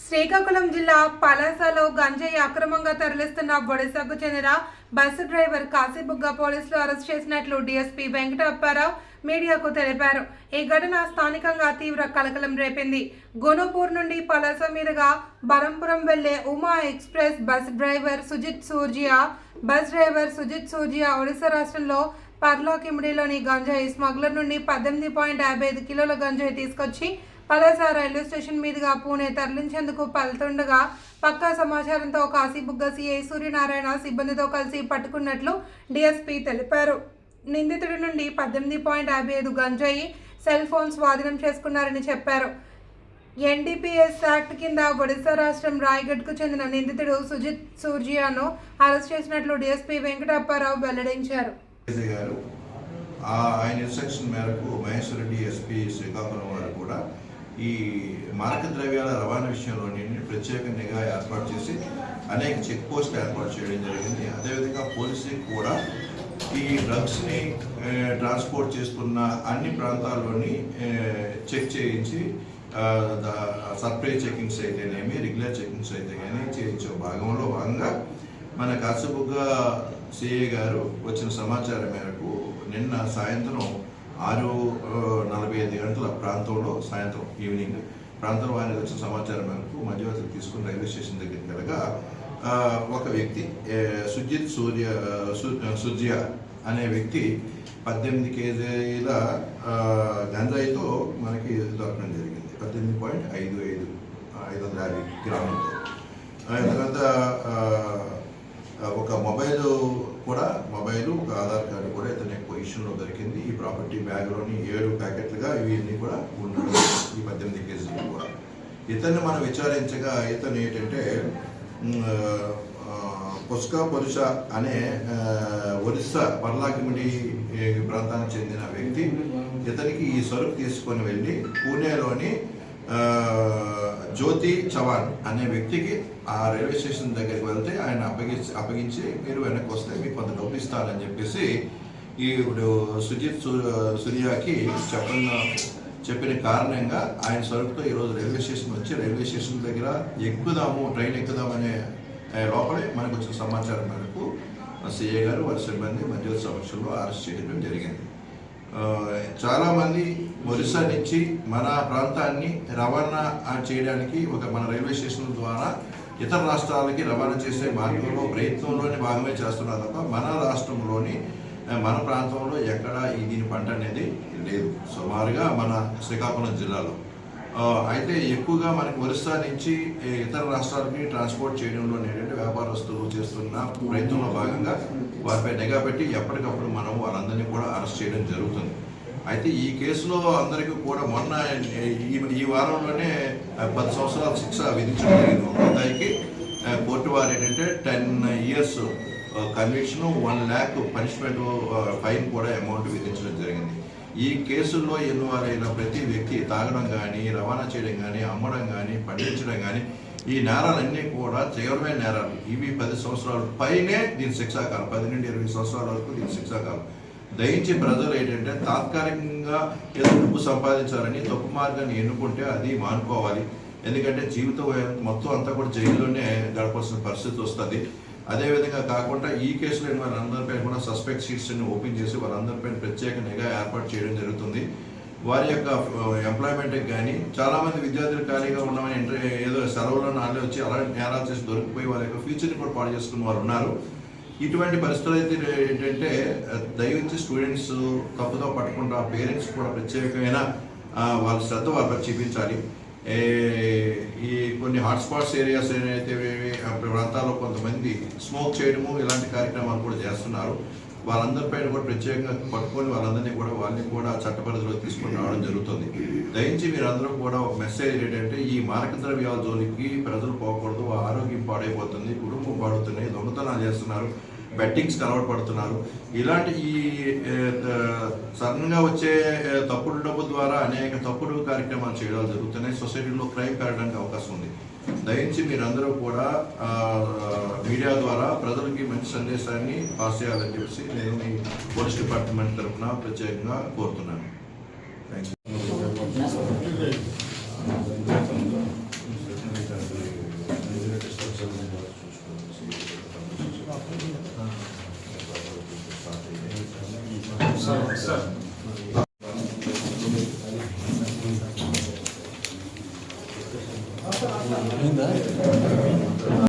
శ్రీకాకుళం జిల్లా పలాసలో గంజాయి అక్రమంగా తరలిస్తున్న ఒడిశాకు చెందిన బస్సు డ్రైవర్ కాశీబుగ్గ పోలీసులు అరెస్ట్ చేసినట్లు డీఎస్పీ వెంకట అప్పారావు మీడియాకు తెలిపారు. ఈ ఘటన స్థానికంగా తీవ్ర కలకలం రేపింది. గోనూపూర్ నుండి పలాస మీదుగా బరంపురం వెళ్లే Uma express bus driver Sujit Surjiya Odisha రాష్ట్రంలో పర్లాకిమిడిలోని గంజాయి స్మగ్లర్ నుండి 18.55 కిలోల గంజాయి తీసుకొచ్చి పలాస రైల్వే స్టేషన్ మీదుగా పూణే తరలించేందుకు వెళ్తుండగా పక్కా సమాచారంతో కాశీబుగ్గ సిఐ సూర్యనారాయణ సిబ్బందితో కలిసి పట్టుకున్నట్లు డీఎస్పీ తెలిపారు. నిందితుడి నుండి 18.55 గంజాయి సెల్ ఫోన్ స్వాధీనం చేసుకున్నారని చెప్పారు. ఎన్డీపీఎస్ యాక్ట్ కింద ఒడిశా రాష్ట్రం రాయగఢ్కు చెందిన నిందితుడు సుజిత్ సూర్జియాను అరెస్ట్ చేసినట్లు డీఎస్పీ వెంకట అప్పారావు వెల్లడించారు. ఆయన ఇన్స్ట్రక్షన్ మేరకు మహేశ్వర ఎస్పీ శ్రీకాకుళం వారు కూడా ఈ మారక ద్రవ్యాల రవాణా విషయంలోని ప్రత్యేక నిఘా ఏర్పాటు చేసి అనేక చెక్ పోస్టులు ఏర్పాటు చేయడం జరిగింది. అదేవిధంగా పోలీసులకు కూడా ఈ డ్రగ్స్ని ట్రాన్స్పోర్ట్ చేస్తున్న అన్ని ప్రాంతాల్లోని చెక్ చేయించి సర్ప్రైజ్ చెకింగ్స్ అయితేనేమి రెగ్యులర్ చెకింగ్స్ అయితే కానీ చేయించే భాగంగా మన కాశీబుగ్గ సిఐ గారు వచ్చిన సమాచారం మేరకు నిన్న సాయంత్రం 6:45 గంటల ప్రాంతంలో ఈవినింగ్ ప్రాంతంలో ఆయనకు వచ్చిన సమాచారం మేరకు మధ్యవర్తులు తీసుకుని రైల్వే స్టేషన్ దగ్గరికి వెళ్ళగా ఒక వ్యక్తి సుజిత్ సూర్జియా అనే వ్యక్తి 18 కేజీల గంజాయితో మనకి దొరకడం జరిగింది. 18.55 గ్రాములతో. తర్వాత ఒక మొబైల్ ఒక ఆధార్ కార్డు కూడా ఇతని పొజిషన్లో దొరికింది. ఈ ప్రాపర్టీ బ్యాగ్లోని 7 ప్యాకెట్లుగా ఇవన్నీ కూడా ఉండడం, ఈ 18 కేజీలు కూడా. ఇతన్ని మనం విచారించగా ఇతను ఏంటంటే పొరుష అనే ఒరిస్సా పర్లాకిమిడి ప్రాంతానికి చెందిన వ్యక్తి. ఇతనికి ఈ సరుకు తీసుకొని వెళ్ళి పూణేలోని జ్యోతి చవాన్ అనే వ్యక్తికి ఆ రైల్వే స్టేషన్ దగ్గరికి వెళ్తే ఆయన అప్పగించి మీరు వెనక్కి వస్తే మీకు కొంత డబ్బు ఇస్తారని చెప్పేసి ఇప్పుడు సుజిత్ సూర్యాకి చెప్పిన కారణంగా ఆయన సరుకుతో ఈరోజు రైల్వే స్టేషన్ వచ్చి రైల్వే స్టేషన్ దగ్గర ట్రైన్ ఎక్కుదామనే లోపలే మనకు వచ్చిన సమాచారం మేరకు సిఐ గారు వారి సిబ్బంది మధ్య సమక్షంలో అరెస్ట్ చేయడం జరిగింది. చాలామంది ఒరిస్సా నుంచి మన ప్రాంతాన్ని రవాణా చేయడానికి మన రైల్వే స్టేషన్ల ద్వారా ఇతర రాష్ట్రాలకి రవాణా చేసే మార్గంలో ప్రయత్నంలోని భాగమే చేస్తున్నారు తప్ప మన రాష్ట్రంలోని మన ప్రాంతంలో ఎక్కడ దీని పంట అనేది లేదు. సుమారుగా మన శ్రీకాకుళం జిల్లాలో అయితే ఎక్కువగా మనకి ఒరిస్సా నుంచి ఇతర రాష్ట్రాలకి ట్రాన్స్పోర్ట్ చేయడంలో ఏంటంటే వ్యాపారస్తులు చేస్తున్న ప్రయత్నంలో భాగంగా వారిపై నిఘా పెట్టి ఎప్పటికప్పుడు మనం వాళ్ళందరినీ కూడా అరెస్ట్ చేయడం జరుగుతుంది. అయితే ఈ కేసులో అందరికీ కూడా మొన్న ఈ వారంలోనే 10 సంవత్సరాల శిక్ష విధించడం జరిగింది. ఒక అబ్బాయికి కోర్టు వారు ఏంటంటే 10 years conviction, 1 lakh punishment fine కూడా అమౌంట్ విధించడం జరిగింది. ఈ కేసుల్లో ఇన్వాల్వ్ అయిన ప్రతి వ్యక్తి తాగడం కానీ, రవాణా చేయడం కానీ, అమ్మడం కానీ, పండించడం కానీ ఈ నేరాలన్నీ కూడా తీవ్రమైన నేరాలు. ఇవి 10 సంవత్సరాల పైనే దీని శిక్షాకాలం, 10 నుండి 20 సంవత్సరాల వరకు దీని శిక్షాకాలం. దయించి ప్రజలు ఏంటంటే తాత్కాలికంగా ఏదో డబ్బు సంపాదించాలని తప్పు మార్గాన్ని ఎన్నుకుంటే అది మానుకోవాలి. ఎందుకంటే జీవితం మొత్తం అంతా కూడా జైల్లోనే గడపాల్సిన పరిస్థితి వస్తుంది. అదేవిధంగా కాకుండా ఈ కేసులో వాళ్ళందరిపై కూడా సస్పెక్ట్ షీట్స్ని ఓపెన్ చేసి వాళ్ళందరిపై ప్రత్యేక నిఘా ఏర్పాటు చేయడం జరుగుతుంది. వారి యొక్క ఎంప్లాయ్మెంట్కి కానీ చాలామంది విద్యార్థులు ఖాళీగా ఉన్నామని ఏదో సెలవులో నాళ్ళే వచ్చి అలాంటి నేరాలు చేసి దొరికిపోయి వారి యొక్క ఫ్యూచర్ని కూడా పాడు చేసుకున్న వారు ఉన్నారు. ఇటువంటి పరిస్థితులు అయితే ఏంటంటే దయవించి స్టూడెంట్స్ తప్పుదో పట్టకుండా పేరెంట్స్ కూడా ప్రత్యేకమైన వాళ్ళ శ్రద్ధ వారిపై చూపించాలి. ఈ కొన్ని హాట్స్పాట్స్ ఏరియాస్ ఏదైతే ప్రాంతాల్లో కొంతమంది స్మోక్ చేయడము ఇలాంటి కార్యక్రమాలు కూడా చేస్తున్నారు. వాళ్ళందరిపైన కూడా ప్రత్యేకంగా పట్టుకొని వాళ్ళని కూడా చట్ట పరిధిలో తీసుకొని రావడం జరుగుతుంది. దయించి మీరందరూ కూడా ఒక మెసేజ్ ఏంటంటే ఈ మారక ద్రవ్యాల జోలికి ప్రజలు పోకూడదు. ఆరోగ్యం పాడైపోతుంది, కుటుంబం పాడవుతున్నాయి, దొంగతనాలు చేస్తున్నారు, బెట్టింగ్స్కి అలవాటు పడుతున్నారు. ఇలాంటి ఈ సడన్గా వచ్చే తప్పుడు డబ్బు ద్వారా అనేక తప్పుడు కార్యక్రమాలు చేయడాలు జరుగుతున్నాయి. సొసైటీలో క్రైమ్ పెరగడానికి అవకాశం ఉంది. దయించి మీరందరూ కూడా మీడియా ద్వారా ప్రజలకి మంచి సందేశాన్ని పాస్ చేయాలని చెప్పేసి నేను మీ పోలీస్ డిపార్ట్మెంట్ తరఫున ప్రత్యేకంగా కోరుతున్నాను. Thank you. అయిందా